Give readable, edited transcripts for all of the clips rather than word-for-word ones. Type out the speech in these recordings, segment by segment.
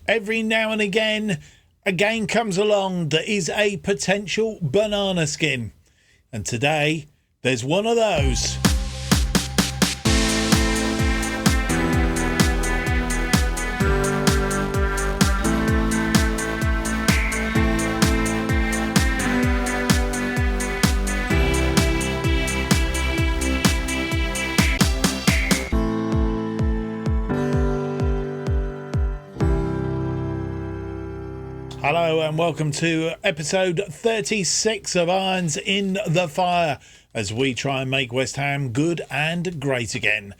Every now and again, a game comes along that is a potential banana skin. And today, there's one of those. Hello and welcome to episode 36 of Irons in the Fire as we try and make West Ham good and great again.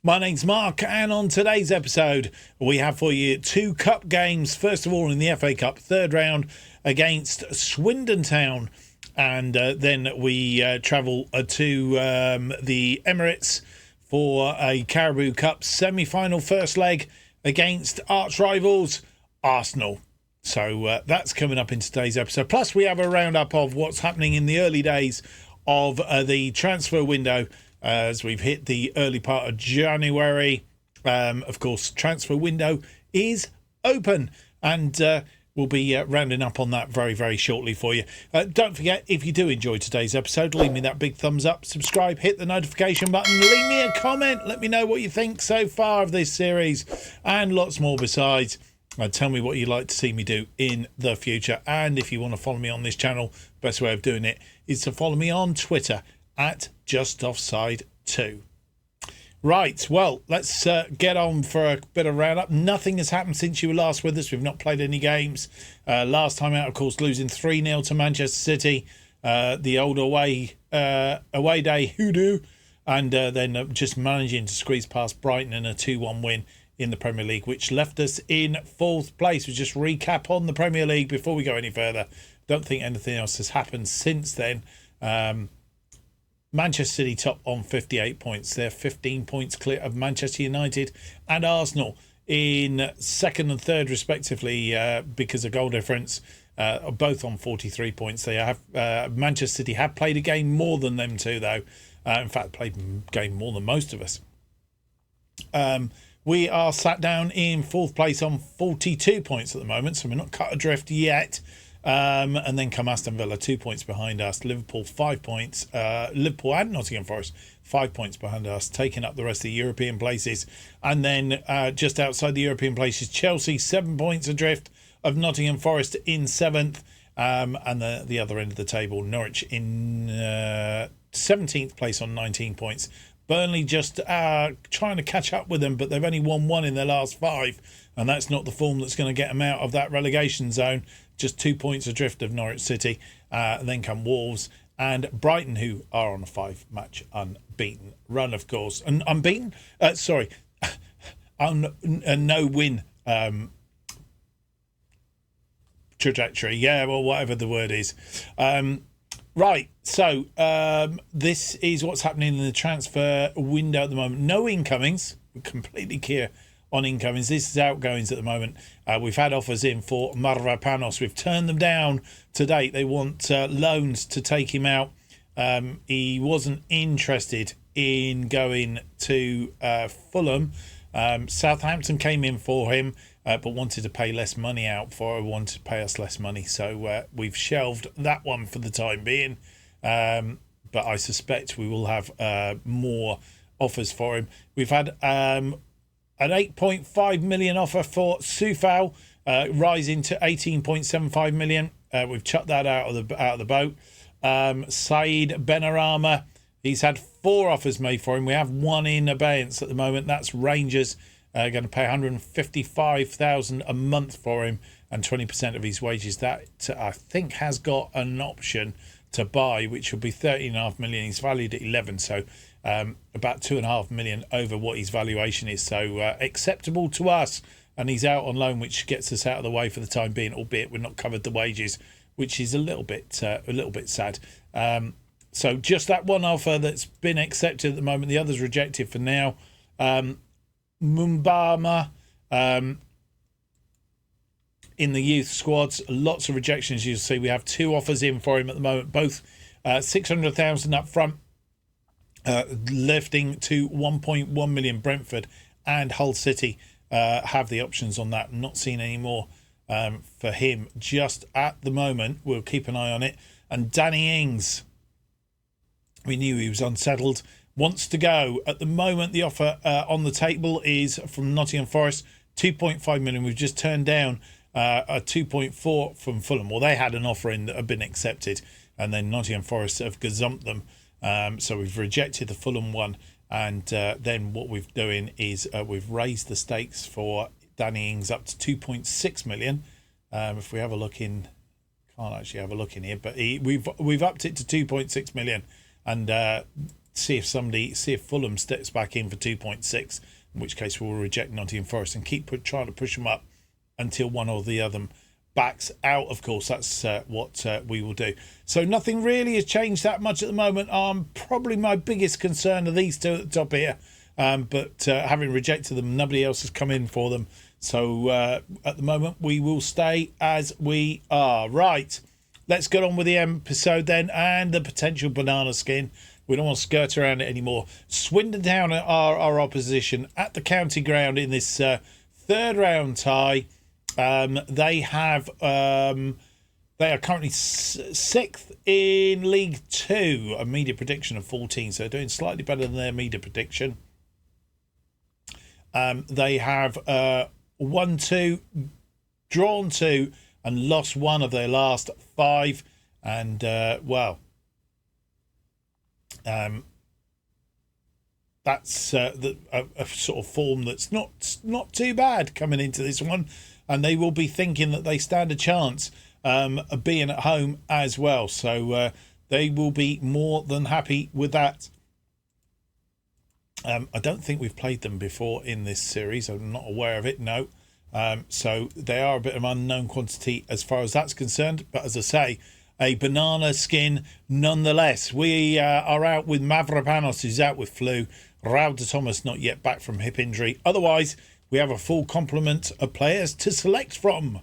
My name's Mark, and on today's episode we have for you two cup games. First of all, in the FA Cup third round against Swindon Town, and then we travel to the Emirates for a Carabao Cup Semi Final first leg against arch rivals Asenal. So that's coming up in today's episode. Plus, we have a roundup of what's happening in the early days of the transfer window as we've hit the early part of January. Of course, transfer window is open, and we'll be rounding up on that very, very shortly for you. Don't forget, if you do enjoy today's episode, leave me that big thumbs up, subscribe, hit the notification button, leave me a comment. Let me know what you think so far of this series and lots more besides. Tell me what you'd like to see me do in the future. And if you want to follow me on this channel, best way of doing it is to follow me on Twitter at JustOffsideFM. Right, well, let's get on for a bit of roundup. Nothing has happened since you were last with us. We've not played any games. Last time out, of course, losing 3-0 to Manchester City. The old away day hoodoo. And then just managing to squeeze past Brighton in a 2-1 win in the Premier League, which left us in fourth place. We just recap on the Premier League before we go any further. Don't think anything else has happened since then. Manchester City top on 58 points. They're 15 points clear of Manchester United and Arsenal in second and third respectively because of goal difference, both on 43 points. They have Manchester City have played a game more than them two, though. In fact, played a game more than most of us. We are sat down in fourth place on 42 points at the moment, so we're not cut adrift yet. And then come Aston Villa, 2 points behind us. Liverpool, 5 points. Liverpool and Nottingham Forest, 5 points behind us, taking up the rest of the European places. And then just outside the European places, Chelsea, 7 points adrift of Nottingham Forest in 7th. And the other end of the table, Norwich in 17th place on 19 points. Burnley just trying to catch up with them, but they've only won 1 in their last 5, and that's not the form that's going to get them out of that relegation zone. Just 2 points adrift of Norwich City. Then come Wolves and Brighton, who are on a 5-match unbeaten run, of course. And unbeaten? On a no-win trajectory. Yeah, well, whatever the word is. Right, so this is what's happening in the transfer window at the moment. No incomings. We're completely clear on incomings. This is outgoings at the moment. We've had offers in for Mavropanos. We've turned them down to date. They want loans to take him out. He wasn't interested in going to Fulham. Southampton came in for him, but wanted to pay less money out for him, wanted to pay us less money. So we've shelved that one for the time being. But I suspect we will have more offers for him. We've had an 8.5 million offer for Soufal, rising to 18.75 million. We've chucked that out of the boat. Saeed Benrahma, he's had 4 offers made for him. We have 1 in abeyance at the moment. That's Rangers. Going to pay 155,000 a month for him and 20% of his wages. That I think has got an option to buy, which will be 13.5 million. He's valued at 11, so about 2.5 million over what his valuation is. So acceptable to us, and he's out on loan, which gets us out of the way for the time being. Albeit we're not covered the wages, which is a little bit sad. So just that one offer that's been accepted at the moment. The others rejected for now. Mumbama in the youth squads, lots of rejections. You'll see we have 2 offers in for him at the moment, both 600,000 up front, lifting to 1.1 million. Brentford and Hull City have the options on that. Not seeing any more for him just at the moment. We'll keep an eye on it. And Danny Ings, we knew he was unsettled, wants to go. At the moment, the offer on the table is from Nottingham Forest, 2.5 million. We've just turned down a 2.4 from Fulham. Well, they had an offer in that had been accepted, and then Nottingham Forest have gazumped them. So we've rejected the Fulham one, and then what we're doing is we've raised the stakes for Danny Ings up to 2.6 million. If we have a look in, can't actually have a look in here, but we've upped it to 2.6 million, and see if Fulham steps back in for 2.6, in which case we'll reject Nottingham Forest and keep trying to push them up until one or the other backs out. Of course, that's what we will do. So nothing really has changed that much at the moment. Probably my biggest concern are these two at the top here, but having rejected them, nobody else has come in for them. So at the moment, we will stay as we are. Right, let's get on with the episode then, and the potential banana skin. We don't want to skirt around it anymore. Swindon Town are our opposition at the county ground in this third round tie. They are currently sixth in League 2, a media prediction of 14, so they're doing slightly better than their media prediction. They have won 2, drawn 2, and lost 1 of their last 5, and that's a sort of form that's not too bad coming into this one, and they will be thinking that they stand a chance of being at home as well. So they will be more than happy with that. I don't think we've played them before in this series. I'm not aware of it, no. So they are a bit of unknown quantity as far as that's concerned. But as I say, a banana skin nonetheless. We are out with Mavropanos, who's out with flu. Raul de Thomas not yet back from hip injury. Otherwise, we have a full complement of players to select from.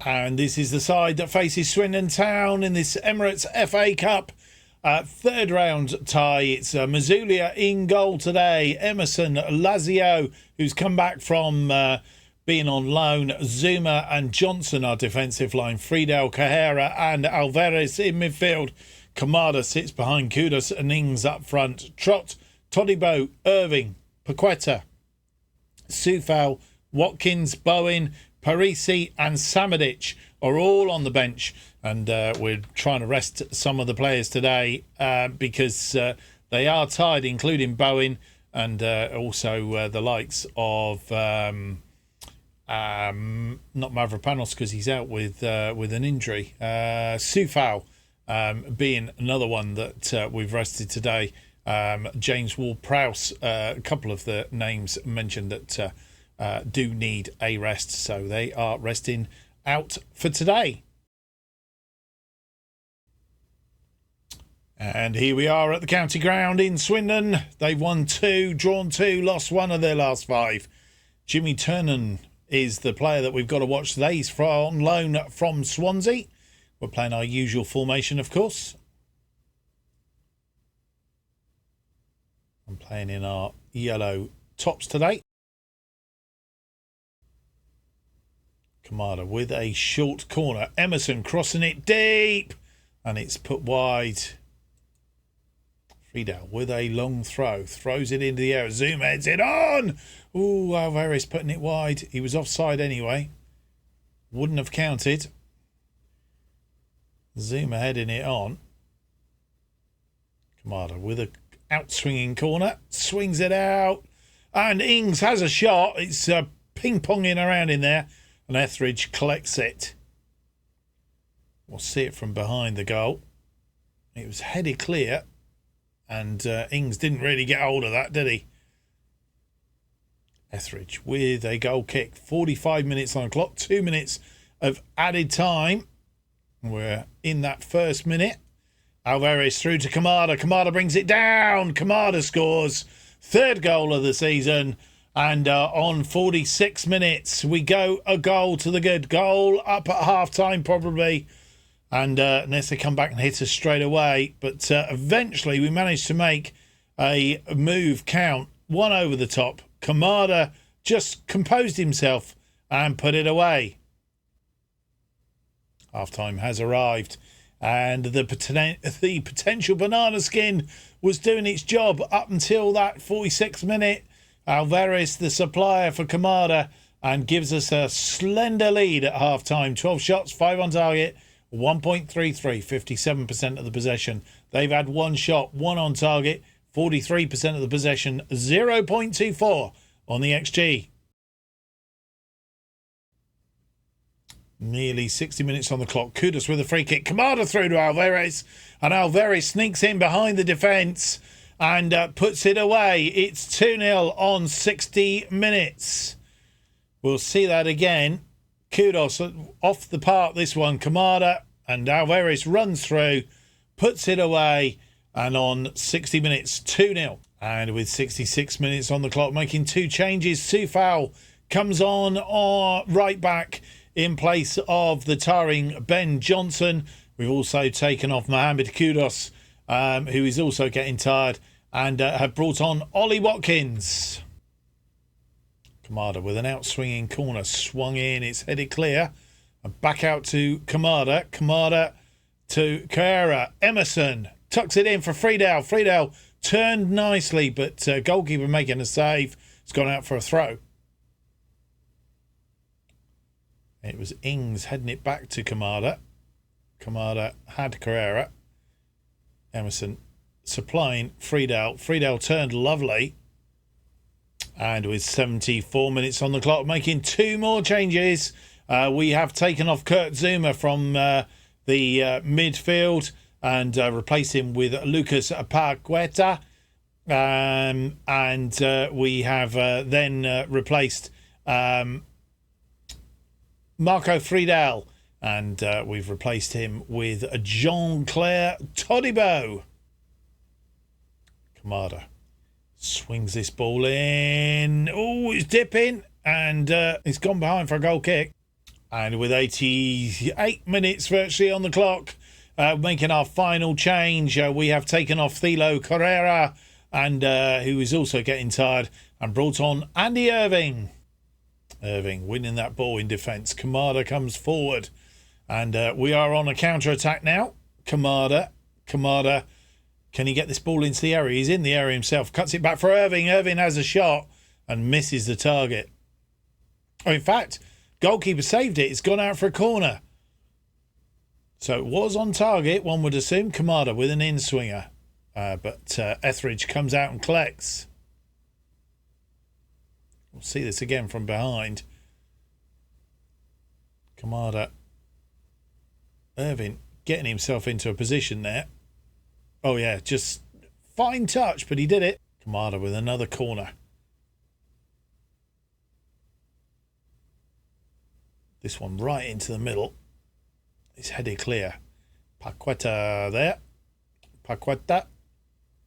And this is the side that faces Swindon Town in this Emirates FA Cup third round tie. It's Mazulia in goal today. Emerson, Lazio, who's come back from being on loan. Zuma and Johnson are defensive line. Friedel, Cajera and Alvarez in midfield. Kamada sits behind Kudus and Ings up front. Trott, Todibo, Irving, Paqueta, Sufal, Watkins, Bowen, Parisi and Samadic are all on the bench, and we're trying to rest some of the players today because they are tired, including Bowen and also the likes of not Mavropanos because he's out with an injury. Sufal being another one that we've rested today. James Ward-Prowse, a couple of the names mentioned that do need a rest, so they are resting out for today. And here we are at the county ground in Swindon. They've won 2, drawn 2, lost 1 of their last 5. Jimmy Turnan is the player that we've got to watch today. He's on loan from Swansea. We're playing our usual formation, of course. I'm playing in our yellow tops today. Kamada with a short corner. Emerson crossing it deep. And it's put wide. Friedel with a long throw. Throws it into the air. Zoom heads it on. Ooh, Alvarez putting it wide. He was offside anyway. Wouldn't have counted. Zuma heading it on. Kamada with a out-swinging corner. Swings it out. And Ings has a shot. It's ping-ponging around in there. And Etheridge collects it. We'll see it from behind the goal. It was headed clear. And Ings didn't really get hold of that, did he? Etheridge with a goal kick. 45 minutes on the clock. 2 minutes of added time. We're in that first minute. Alvarez through to Kamada. Kamada brings it down. Kamada scores. 3rd goal of the season. And on 46 minutes, we go a goal to the good. Goal up at half-time, probably. And unless they come back and hit us straight away. But eventually, we managed to make a move count, one over the top. Kamada just composed himself and put it away. Half-time has arrived, and the potential banana skin was doing its job up until that 46th minute. Alvarez, the supplier for Kamada, and gives us a slender lead at half-time. 12 shots, 5 on target, 1.33, 57% of the possession. They've had 1 shot, 1 on target, 43% of the possession, 0.24 on the XG. Nearly 60 minutes on the clock. Kudos with a free kick. Kamada through to Alvarez, and Alvarez sneaks in behind the defence and puts it away. It's 2-0 on 60 minutes. We'll see that again. Kudos off the park, this one. Kamada, and Alvarez runs through, puts it away, and on 60 minutes, 2-0. And with 66 minutes on the clock, making 2 changes, Sufal comes on right back in place of the tiring Ben Johnson. We've also taken off Mohamed Kudos, who is also getting tired, and have brought on Ollie Watkins. Kamada with an outswinging corner, swung in, it's headed clear, and back out to Kamada. Kamada to Carrera. Emerson tucks it in for Friedel. Friedel turned nicely, but goalkeeper making a save. It's gone out for a throw. It was Ings heading it back to Kamada. Kamada had Carrera. Emerson supplying Friedel. Friedel turned lovely. And with 74 minutes on the clock, making 2 more changes, we have taken off Kurt Zuma from the midfield and replaced him with Lucas Paqueta. And we have then replaced Marco Friedel, and we've replaced him with Jean-Claire Todibo. Kamada swings this ball in. Oh, it's dipping, and it's gone behind for a goal kick. And with 88 minutes virtually on the clock, making our final change, we have taken off Thilo Carrera, and who is also getting tired, and brought on Andy Irving. Irving winning that ball in defence. Kamada comes forward, and we are on a counter-attack now. Kamada, can he get this ball into the area? He's in the area himself. Cuts it back for Irving. Irving has a shot and misses the target. Oh, in fact, goalkeeper saved it. It's gone out for a corner. So it was on target, one would assume. Kamada with an in-swinger. But Etheridge comes out and collects. We'll see this again from behind. Kamada. Irving getting himself into a position there. Oh, yeah, just fine touch, but he did it. Kamada with another corner. This one right into the middle. It's headed clear. Paqueta there. Paqueta.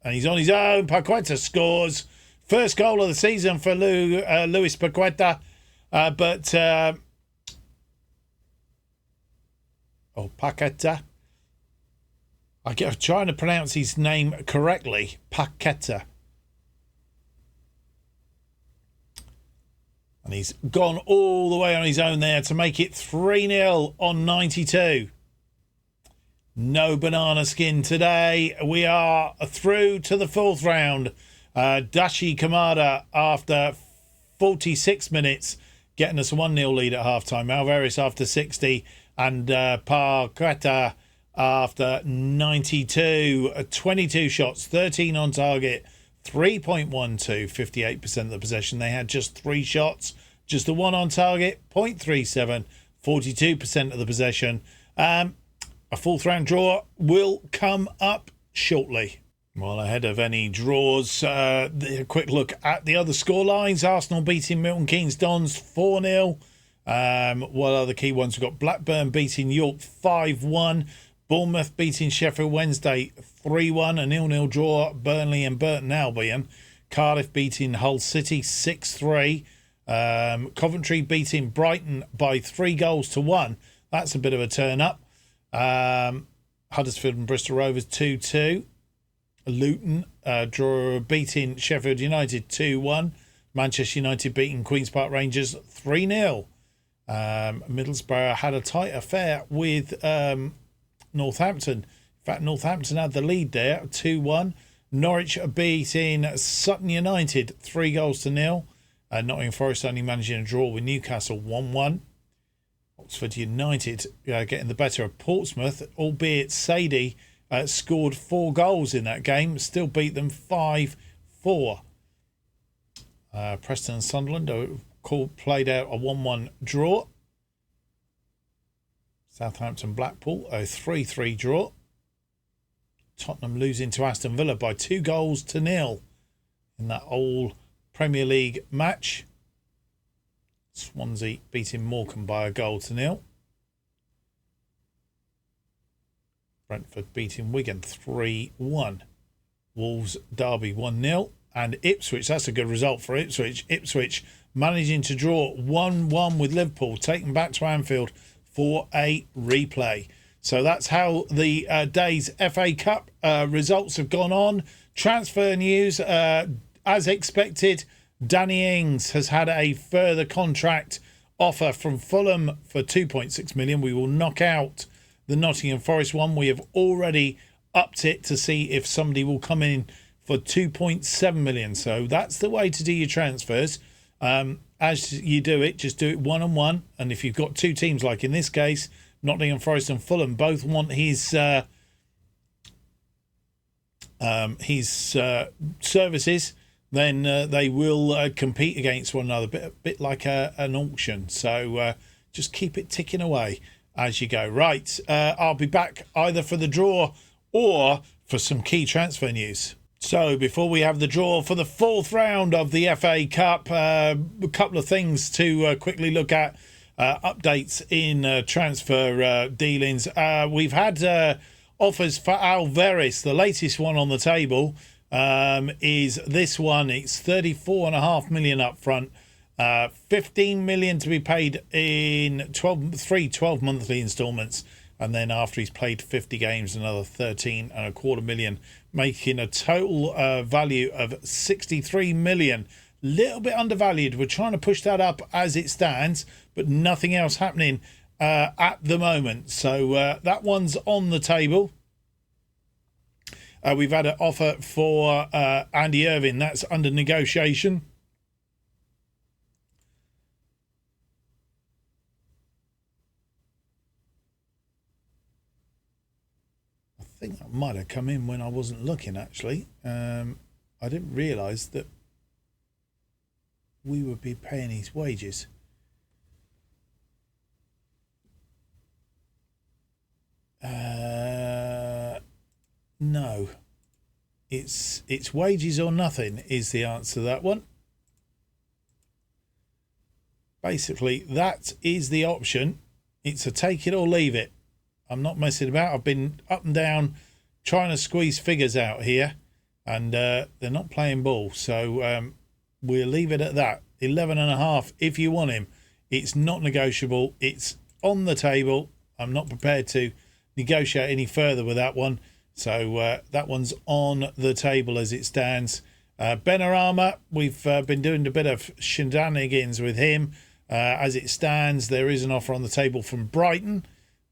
And he's on his own. Paqueta scores. First goal of the season for Luis Paqueta. Paqueta. I'm trying to pronounce his name correctly. Paqueta. And he's gone all the way on his own there to make it 3-0 on 92. No banana skin today. We are through to the 4th round. Dashi Kamada, after 46 minutes, getting us a 1-0 lead at half-time. Alvarez after 60, and Paqueta after 92. 22 shots, 13 on target, 3.12, 58% of the possession. They had just 3 shots, just the 1 on target, 0.37, 42% of the possession. A 4th round draw will come up shortly. Well, ahead of any draws, a quick look at the other scorelines. Arsenal beating Milton Keynes Dons 4-0. What other key ones? We've got Blackburn beating York 5-1. Bournemouth beating Sheffield Wednesday 3-1. A 0-0 draw at Burnley and Burton Albion. Cardiff beating Hull City 6-3. Coventry beating Brighton by 3-1. That's a bit of a turn up. Huddersfield and Bristol Rovers 2-2. Luton beating Sheffield United 2-1. Manchester United beating Queen's Park Rangers 3-0. Middlesbrough had a tight affair with Northampton. In fact, Northampton had the lead there, 2-1. Norwich beating Sutton United 3-0. Nottingham Forest only managing a draw with Newcastle 1-1. Oxford United getting the better of Portsmouth, albeit Sadie scored 4 goals in that game, still beat them 5-4. Preston and Sunderland played out a 1-1 draw. Southampton Blackpool a 3-3 draw. Tottenham losing to Aston Villa by 2-0 in that old Premier League match. Swansea beating Morecambe by 1-0. Brentford beating Wigan 3-1. Wolves Derby 1-0. And Ipswich, that's a good result for Ipswich. Ipswich managing to draw 1-1 with Liverpool, taken back to Anfield for a replay. So that's how the day's FA Cup results have gone on. Transfer news, as expected, Danny Ings has had a further contract offer from Fulham for 2.6 million. We will knock out the Nottingham Forest one. We have already upped it to see if somebody will come in for 2.7 million. So that's the way to do your transfers. As you do it, just do it one-on-one. And if you've got two teams, like in this case, Nottingham Forest and Fulham, both want his services, then they will compete against one another, bit like an auction. So just keep it ticking away as you go. Right, I'll be back either for the draw or for some key transfer news. So before we have the draw for the 4th round of the FA Cup, a couple of things to quickly look at. Updates in transfer dealings. We've had offers for Alvarez. The latest one on the table is this one. It's 34.5 million up front, 15 million to be paid in 12 monthly instalments, and then after he's played 50 games, another 13.25 million, making a total value of 63 million. Little bit undervalued. We're trying to push that up as it stands, but nothing else happening at the moment. So that one's on the table. We've had an offer for Andy Irving. That's under negotiation. I think that might have come in when I wasn't looking, actually. I didn't realise that we would be paying his wages. No. It's wages or nothing is the answer to that one. Basically, that is the option. It's a take it or leave it. I'm not messing about. I've been up and down trying to squeeze figures out here, and they're not playing ball. So we'll leave it at that. 11.5 if you want him. It's not negotiable. It's on the table. I'm not prepared to negotiate any further with that one. So that one's on the table as it stands. Benrahma, we've been doing a bit of shenanigans with him. As it stands, there is an offer on the table from Brighton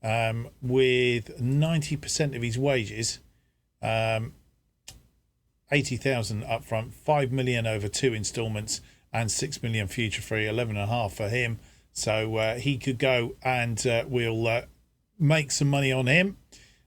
with 90% of his wages. 80,000 up front, 5 million over 2 instalments, and 6 million future free, 11.5 for him. So he could go, and we'll make some money on him.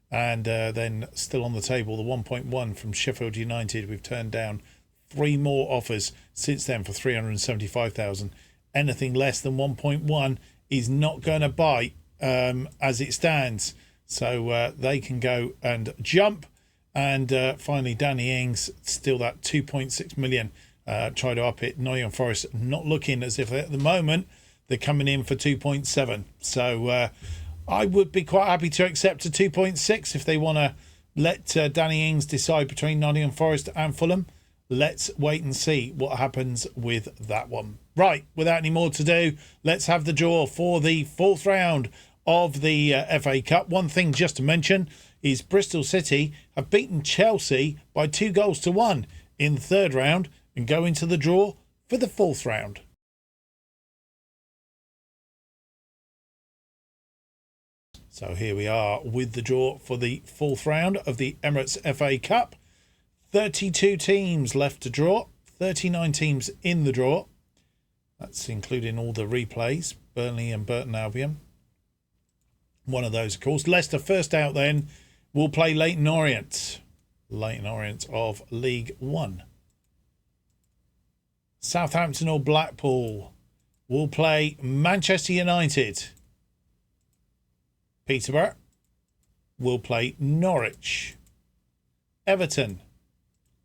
And then still on the table, the 1.1 from Sheffield United. We've turned down 3 more offers since then for 375,000. Anything less than 1.1 is not going to bite as it stands. So they can go and jump. And finally, Danny Ings, still that 2.6 million. Try to up it. Nottingham Forest not looking as if at the moment they're coming in for 2.7. So I would be quite happy to accept a 2.6 if they want to let Danny Ings decide between Nottingham Forest and Fulham. Let's wait and see what happens with that one. Right, without any more to do, let's have the draw for the 4th round of the FA Cup. One thing just to mention is Bristol City have beaten Chelsea by 2-1 in the third round and go into the draw for the fourth round. So here we are with the draw for the fourth round of the Emirates FA Cup. 32 teams left to draw, 39 teams in the draw. That's including all the replays, Burnley and Burton Albion. One of those, of course. Leicester first out then will play Leyton Orient. Leyton Orient of League One. Southampton or Blackpool will play Manchester United. Peterborough will play Norwich. Everton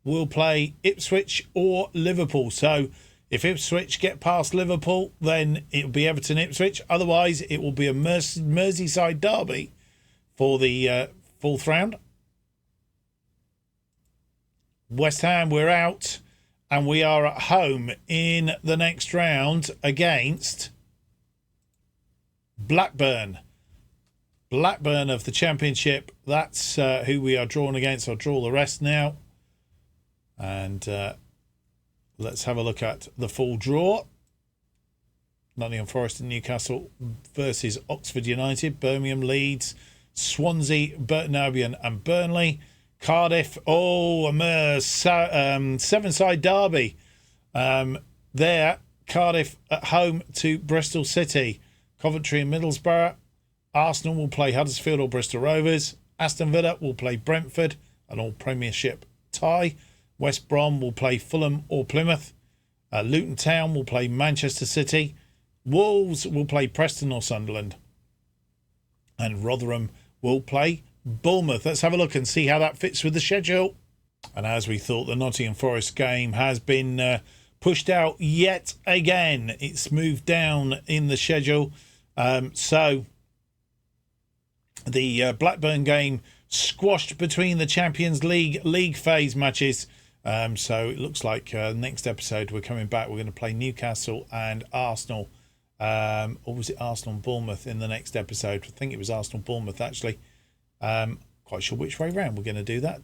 will play Ipswich or Liverpool. So if Ipswich get past Liverpool, then it will be Everton-Ipswich. Otherwise, it will be a Merseyside derby for the fourth round. West Ham, we're out. And we are at home in the next round against Blackburn. Blackburn of the Championship. That's who we are drawn against. I'll draw the rest now. And let's have a look at the full draw. Nottingham Forest and Newcastle versus Oxford United. Birmingham, Leeds, Swansea, Burton Albion and Burnley. Cardiff, a seven-side derby. There, Cardiff at home to Bristol City. Coventry and Middlesbrough. Arsenal will play Huddersfield or Bristol Rovers. Aston Villa will play Brentford, an all-Premiership tie. West Brom will play Fulham or Plymouth. Luton Town will play Manchester City. Wolves will play Preston or Sunderland. And Rotherham will play Bournemouth. Let's have a look and see how that fits with the schedule. And as we thought, the Nottingham Forest game has been pushed out yet again. It's moved down in the schedule. So the Blackburn game squashed between the Champions League phase matches. So it looks like next episode we're coming back. We're going to play Newcastle and Arsenal. Or was it Arsenal and Bournemouth in the next episode? I think it was Arsenal Bournemouth actually. Quite sure which way round we're going to do that.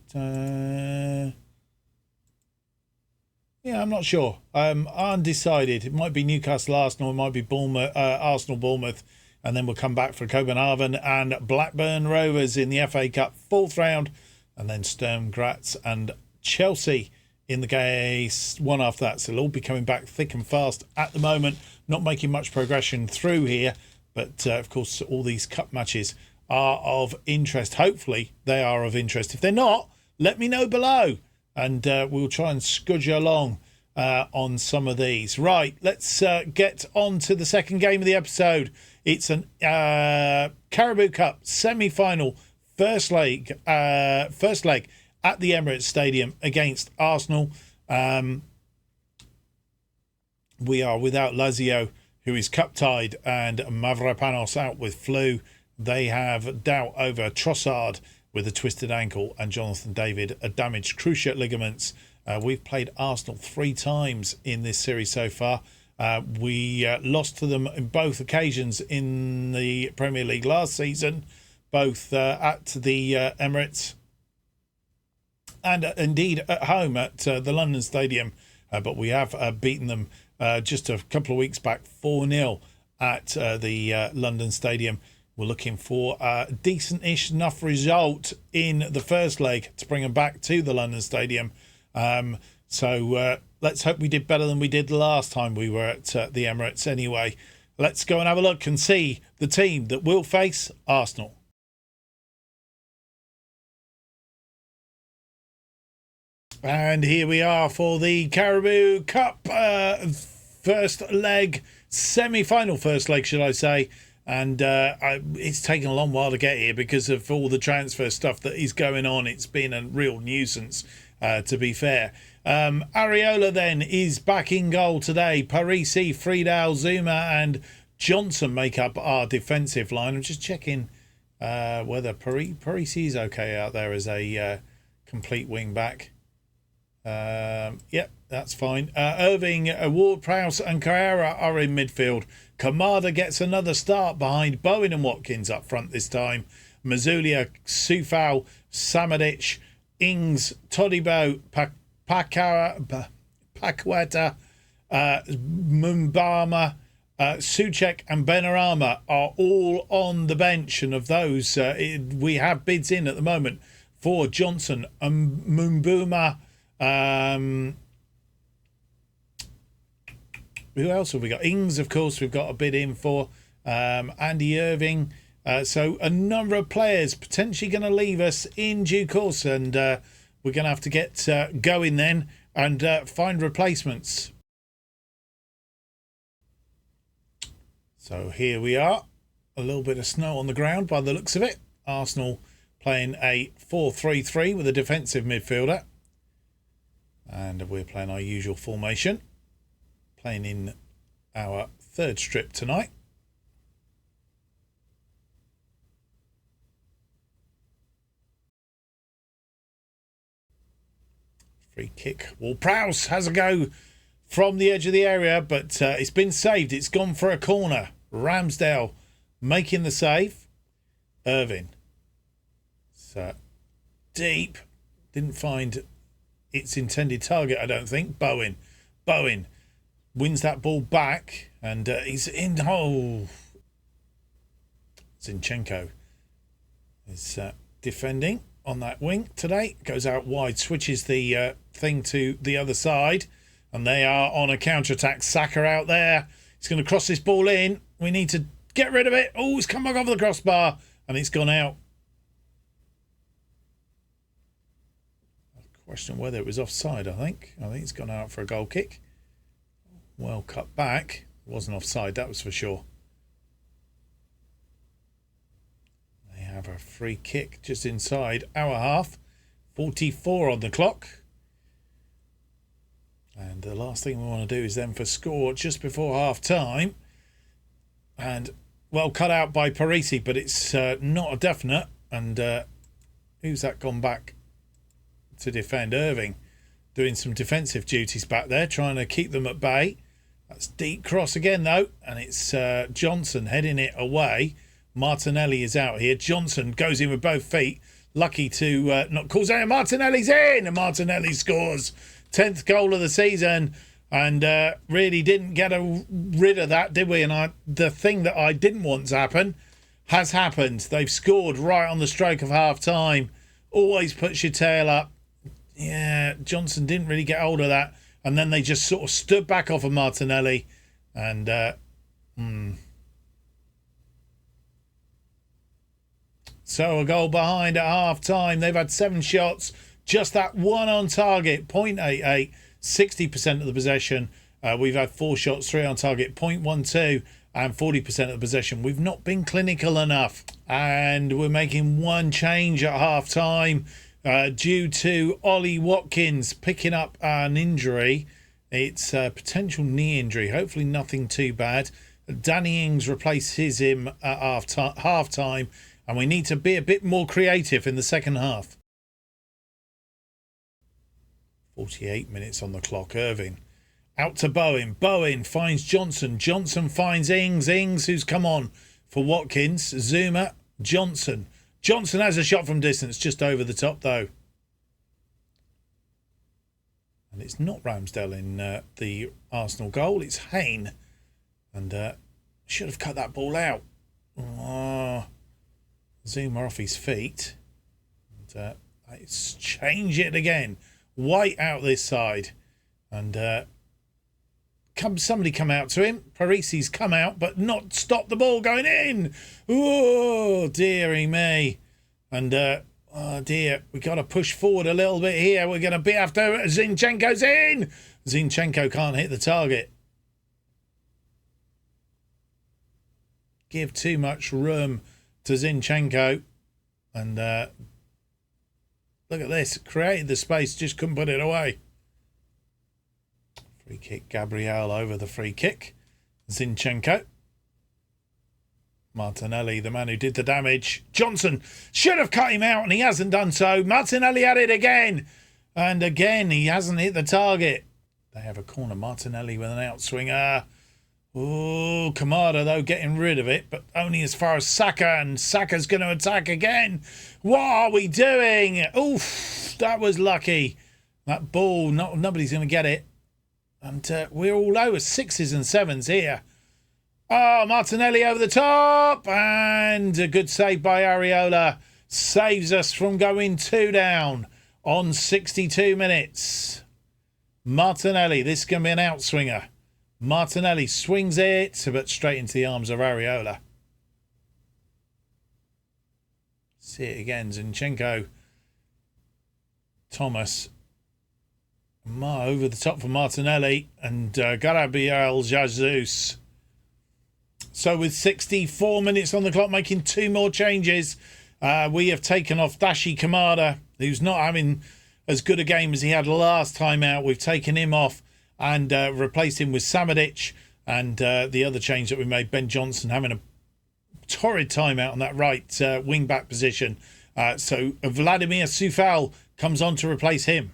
Yeah, I'm not sure. Undecided. It might be Newcastle Arsenal. It might be Bournemouth, Arsenal Bournemouth. And then we'll come back for Copenhagen and Blackburn Rovers in the FA Cup fourth round. And then Sturm Graz and Chelsea in the case one after that. So they'll all be coming back thick and fast at the moment. Not making much progression through here. But, of course, all these cup matches are of interest. Hopefully they are of interest. If they're not, let me know below. And we'll try and scudge you along on some of these. Right, let's get on to the second game of the episode. It's an Carabao Cup Semi Final first leg at the Emirates Stadium against Arsenal. We are without Lazio, who is cup tied, and Mavropanos out with flu. They have doubt over Trossard with a twisted ankle and Jonathan David a damaged cruciate ligaments. We've played Arsenal 3 times in this series so far. We lost to them in both occasions in the Premier League last season, both at the Emirates and indeed at home at the London Stadium. But we have beaten them just a couple of weeks back 4-0 at the London Stadium. We're looking for a decent-ish enough result in the first leg to bring them back to the London Stadium. So let's hope we did better than we did last time we were at the Emirates anyway. Let's go and have a look and see the team that will face Arsenal. And here we are for the Carabao Cup first leg, semi-final first leg, should I say. And it's taken a long while to get here because of all the transfer stuff that is going on. It's been a real nuisance, to be fair. Areola then is back in goal today. Parisi, Friedel, Zuma and Johnson make up our defensive line. I'm just checking whether Parisi is okay out there as a complete wing back. Yep, that's fine. Irving, Ward-Prowse and Carrera are in midfield. Kamada gets another start behind Bowen and Watkins up front this time. Mazulia, Sufal, Samadic, Ings, Todibo, Pakweta, Mumbama, Suchek and Benarama are all on the bench, and of those we have bids in at the moment for Johnson and Mumbuma. Who else have we got? Ings, of course, we've got a bid in for. Andy Irving. So a number of players potentially going to leave us in due course, and we're going to have to get going then and find replacements. So here we are. A little bit of snow on the ground by the looks of it. Arsenal playing a 4-3-3 with a defensive midfielder. And we're playing our usual formation. Playing in our third strip tonight. Free kick. Ward-Prowse has a go from the edge of the area, but it's been saved. It's gone for a corner. Ramsdale making the save. Irving. So deep. Didn't find its intended target, I don't think. Bowen wins that ball back, and he's in. Oh, Zinchenko is defending on that wing today. Goes out wide, switches the thing to the other side, and they are on a counter-attack. Saka out there. He's going to cross this ball in. We need to get rid of it. Oh, it's come back over the crossbar, and it's gone out. Question whether it was offside, I think. It's gone out for a goal kick. Well cut back. It wasn't offside, that was for sure. They have a free kick just inside our half. 44 on the clock. And the last thing we want to do is then for score just before half time. And well cut out by Parisi, but it's not a definite. And who's that gone back to defend? Irving doing some defensive duties back there, trying to keep them at bay. That's deep cross again though, and it's Johnson heading it away. Martinelli is out here. Johnson goes in with both feet, lucky to not cause out. Martinelli's in, and Martinelli scores 10th goal of the season, and really didn't get rid of that, did we? And the thing that I didn't want to happen has happened. They've scored right on the stroke of half time. Always puts your tail up. Yeah, Johnson didn't really get hold of that. And then they just sort of stood back off of Martinelli. And so a goal behind at half time. They've had 7 shots. Just that one on target. 0.88. 60% of the possession. We've had 4 shots, 3 on target. 0.12 and 40% of the possession. We've not been clinical enough. And we're making one change at half time. Due to Ollie Watkins picking up an injury. It's a potential knee injury, hopefully nothing too bad. Danny Ings replaces him at half time, and we need to be a bit more creative in the second half. 48 minutes on the clock. Irving out to Bowen. Bowen finds Johnson. Johnson finds Ings. Ings, who's come on for Watkins. Zuma. Johnson. Johnson has a shot from distance, just over the top though. And it's not Ramsdale in the Arsenal goal, it's Hayne. And should have cut that ball out. Oh, Zuma off his feet. And let's change it again. White out this side. And somebody come out to him. Parisi's come out, but not stop the ball going in. Oh, dearie me. And, oh dear, we got to push forward a little bit here. We're going to be after Zinchenko's in. Zinchenko can't hit the target. Give too much room to Zinchenko. And look at this. Created the space, just couldn't put it away. Free kick, Gabriel over the free kick. Zinchenko. Martinelli, the man who did the damage. Johnson should have cut him out, and he hasn't done so. Martinelli had it again. And again, he hasn't hit the target. They have a corner. Martinelli with an outswinger. Oh, Kamada, though, getting rid of it, but only as far as Saka, and Saka's going to attack again. What are we doing? Oof, that was lucky. That ball, nobody's going to get it. And we're all over 6s and 7s here. Oh, Martinelli over the top. And a good save by Areola. Saves us from going 2 down on 62 minutes. Martinelli, this is going to be an outswinger. Martinelli swings it, but straight into the arms of Areola. See it again, Zinchenko. Thomas. Over the top for Martinelli, and Carabao Jesus. So with 64 minutes on the clock, making 2 more changes, we have taken off Dashi Kamada, who's not having as good a game as he had last time out. We've taken him off and replaced him with Samadic, and the other change that we made, Ben Johnson having a torrid time out on that right wing back position. So Vladimir Soufal comes on to replace him.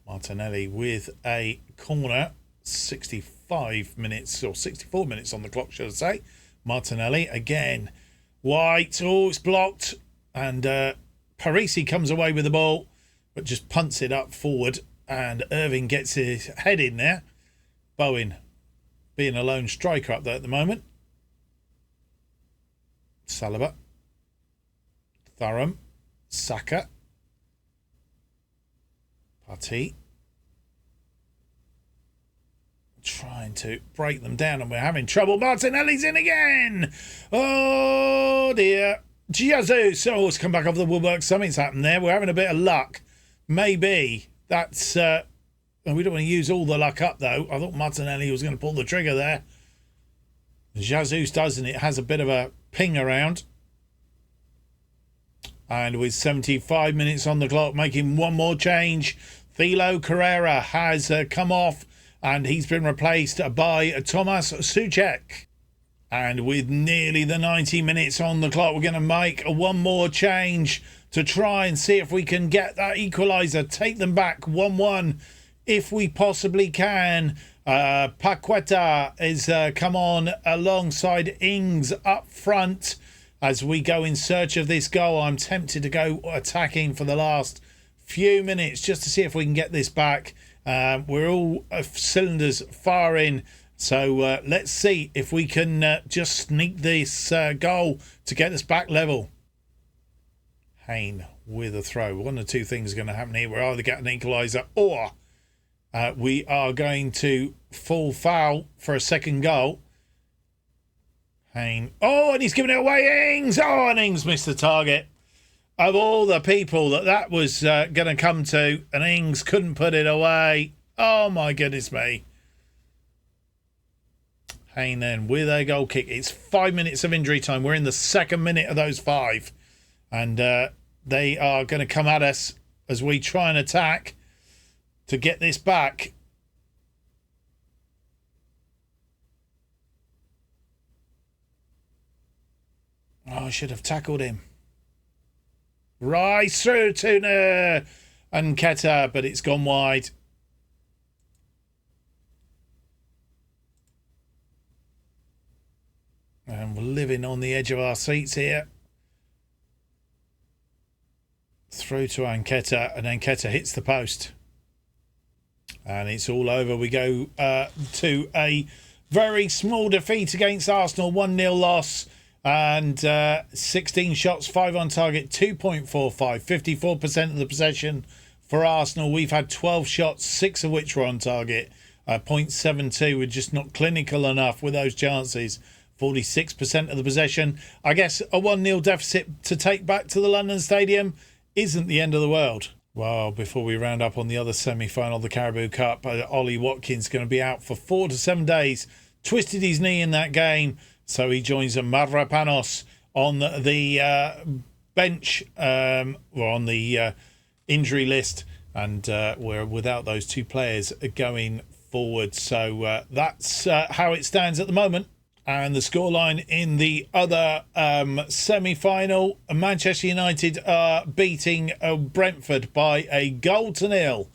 Martinelli with a corner, 65 minutes or 64 minutes on the clock, should I say. Martinelli again. White, oh, it's blocked. And Parisi comes away with the ball, but just punts it up forward. And Irving gets his head in there. Bowen being a lone striker up there at the moment. Saliba. Thuram. Saka. Partey. Trying to break them down, and we're having trouble. Martinelli's in again. Oh dear. Jesus. Oh, it's come back off the woodwork. Something's happened there. We're having a bit of luck. Maybe that's... we don't want to use all the luck up, though. I thought Martinelli was going to pull the trigger there. Jesus does, and it has a bit of a ping around. And with 75 minutes on the clock, making 1 more change, Thilo Carrera has come off, and he's been replaced by Thomas Souček. And with nearly the 90 minutes on the clock, we're going to make 1 more change to try and see if we can get that equaliser, take them back 1-1 if we possibly can. Paqueta is come on alongside Ings up front as we go in search of this goal. I'm tempted to go attacking for the last few minutes just to see if we can get this back. We're all cylinders firing, so let's see if we can just sneak this goal to get us back level. Hayne with a throw. 1 or 2 things are going to happen here. We're either getting an equaliser or we are going to fall foul for a second goal. Hayne. Oh, and he's giving it away. Ings. Oh, and Ings missed the target. Of all the people that was going to come to, and Ings couldn't put it away. Oh, my goodness me. Hayne then with a goal kick. It's 5 minutes of injury time. We're in the 2nd minute of those 5. And they are going to come at us as we try and attack to get this back. Oh, I should have tackled him. Right through to Nketiah, but it's gone wide. And we're living on the edge of our seats here. Through to Nketiah, and Nketiah hits the post. And it's all over. We go to a very small defeat against Arsenal, 1-0 loss. And 16 shots, 5 on target, 2.45, 54% of the possession for Arsenal. We've had 12 shots, 6 of which were on target, 0.72. We're just not clinical enough with those chances. 46% of the possession. I guess a 1-0 deficit to take back to the London Stadium isn't the end of the world. Well, before we round up on the other semi-final, the Carabao Cup, Ollie Watkins going to be out for 4 to 7 days. Twisted his knee in that game. So he joins Mavropanos on the bench, or on the injury list, and we're without those 2 players going forward. So that's how it stands at the moment. And the scoreline in the other semi-final, Manchester United are beating Brentford by a 1-0.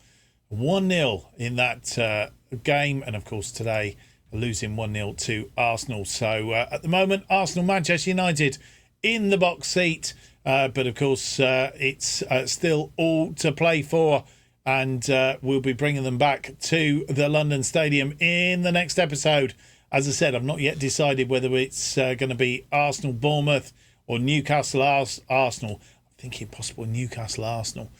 1-0 in that game. And of course today, losing 1-0 to Arsenal. So at the moment, Arsenal, Manchester United in the box seat. But of course, it's still all to play for. And we'll be bringing them back to the London Stadium in the next episode. As I said, I've not yet decided whether it's going to be Arsenal, Bournemouth or Newcastle, Arsenal. I'm thinking possible Newcastle, Arsenal.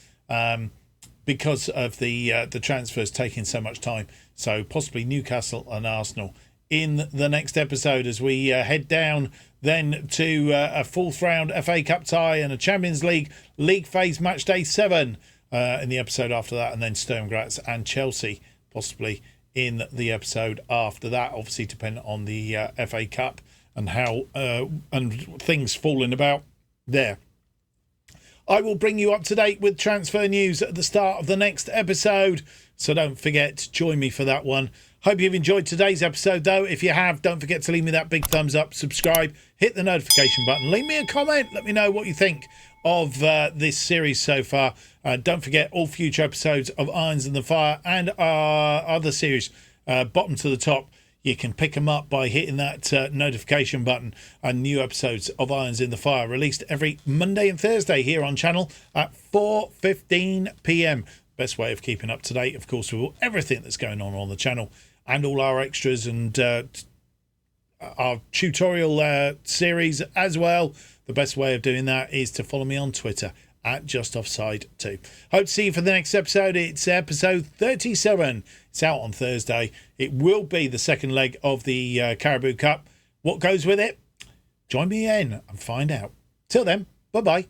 Because of the transfers taking so much time. So possibly Newcastle and Arsenal in the next episode as we head down then to a fourth round FA Cup tie and a Champions League phase match day 7 in the episode after that, and then Sturm Graz and Chelsea possibly in the episode after that, obviously depending on the FA Cup and how and things falling about there. I will bring you up to date with transfer news at the start of the next episode, so don't forget to join me for that one. Hope you've enjoyed today's episode, though. If you have, don't forget to leave me that big thumbs up, subscribe, hit the notification button, leave me a comment, let me know what you think of this series so far. Don't forget all future episodes of Irons in the Fire and our other series, bottom to the top. You can pick them up by hitting that notification button, and new episodes of Irons in the Fire released every Monday and Thursday here on channel at 4:15 p.m. Best way of keeping up to date, of course, with everything that's going on the channel and all our extras and our tutorial series as well. The best way of doing that is to follow me on Twitter at JustOffsideFM. Hope to see you for the next episode. It's episode 37. It's out on Thursday. It will be the second leg of the Carabao Cup. What goes with it? Join me in and find out. Till then, bye-bye.